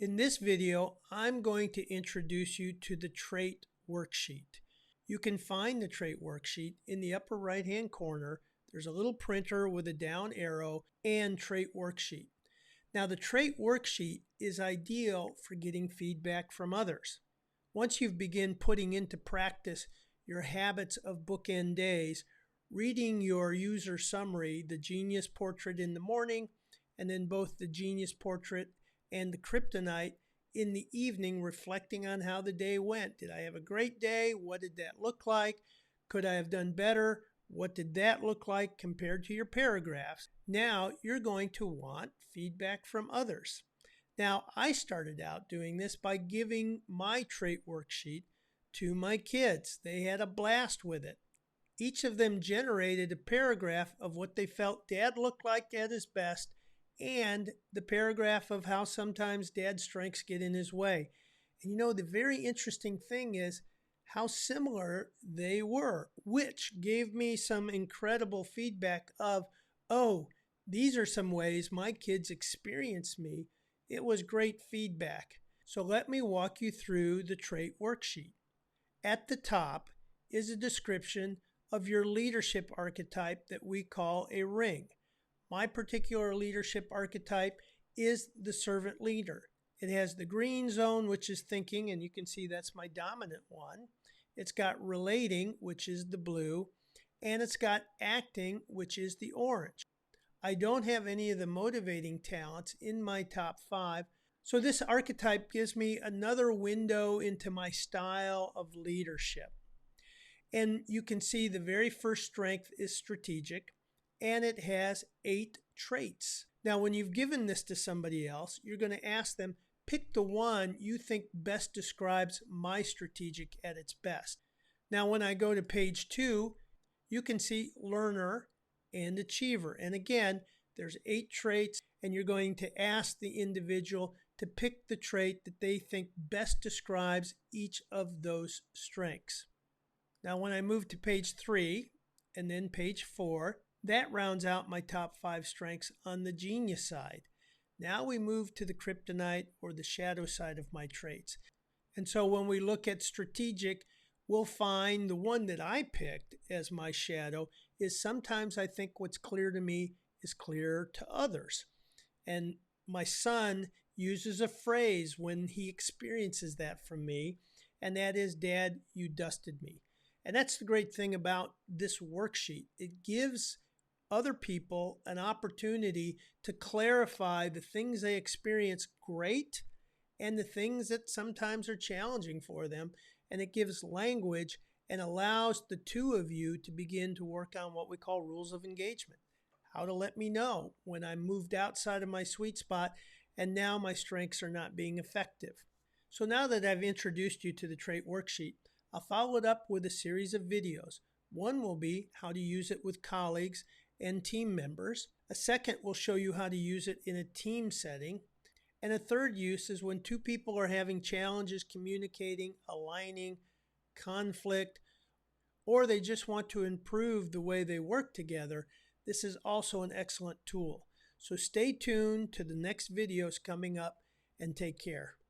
In this video, I'm going to introduce you to the Trait Worksheet. You can find the Trait Worksheet in the upper right-hand corner. There's a little printer with a down arrow and Trait Worksheet. Now, the Trait Worksheet is ideal for getting feedback from others. Once you've begun putting into practice your habits of bookend days, reading your user summary, the Genius Portrait in the morning, and then both the Genius Portrait and the Kryptonite in the evening, reflecting on how the day went. Did I have a great day? What did that look like? Could I have done better? What did that look like compared to your paragraphs? Now you're going to want feedback from others. Now, I started out doing this by giving my Trait Worksheet to my kids. They had a blast with it. Each of them generated a paragraph of what they felt Dad looked like at his best, and the paragraph of how sometimes Dad's strengths get in his way. And you know, the very interesting thing is how similar they were, which gave me some incredible feedback of, oh, these are some ways my kids experience me. It was great feedback. So let me walk you through the Trait Worksheet. At the top is a description of your leadership archetype that we call a ring. My particular leadership archetype is the servant leader. It has the green zone, which is thinking, and you can see that's my dominant one. It's got relating, which is the blue, and it's got acting, which is the orange. I don't have any of the motivating talents in my top 5, so this archetype gives me another window into my style of leadership. And you can see the very first strength is strategic, and it has 8 traits. Now, when you've given this to somebody else, you're going to ask them, pick the one you think best describes my strategic at its best. Now, when I go to page 2, you can see learner and achiever. And again, there's 8 traits, and you're going to ask the individual to pick the trait that they think best describes each of those strengths. Now, when I move to page 3 and then page 4, that rounds out my top 5 strengths on the genius side. Now we move to the kryptonite or the shadow side of my traits. And so when we look at strategic, we'll find the one that I picked as my shadow is sometimes I think what's clear to me is clear to others. And my son uses a phrase when he experiences that from me, and that is, Dad, you dusted me. And that's the great thing about this worksheet. It gives other people an opportunity to clarify the things they experience great and the things that sometimes are challenging for them. And it gives language and allows the two of you to begin to work on what we call rules of engagement. How to let me know when I'm moved outside of my sweet spot and now my strengths are not being effective. So now that I've introduced you to the Trait Worksheet, I'll follow it up with a series of videos. One will be how to use it with colleagues and team members. A second will show you how to use it in a team setting. And a third use is when 2 people are having challenges communicating, aligning, conflict, or they just want to improve the way they work together. This is also an excellent tool. So stay tuned to the next videos coming up and take care.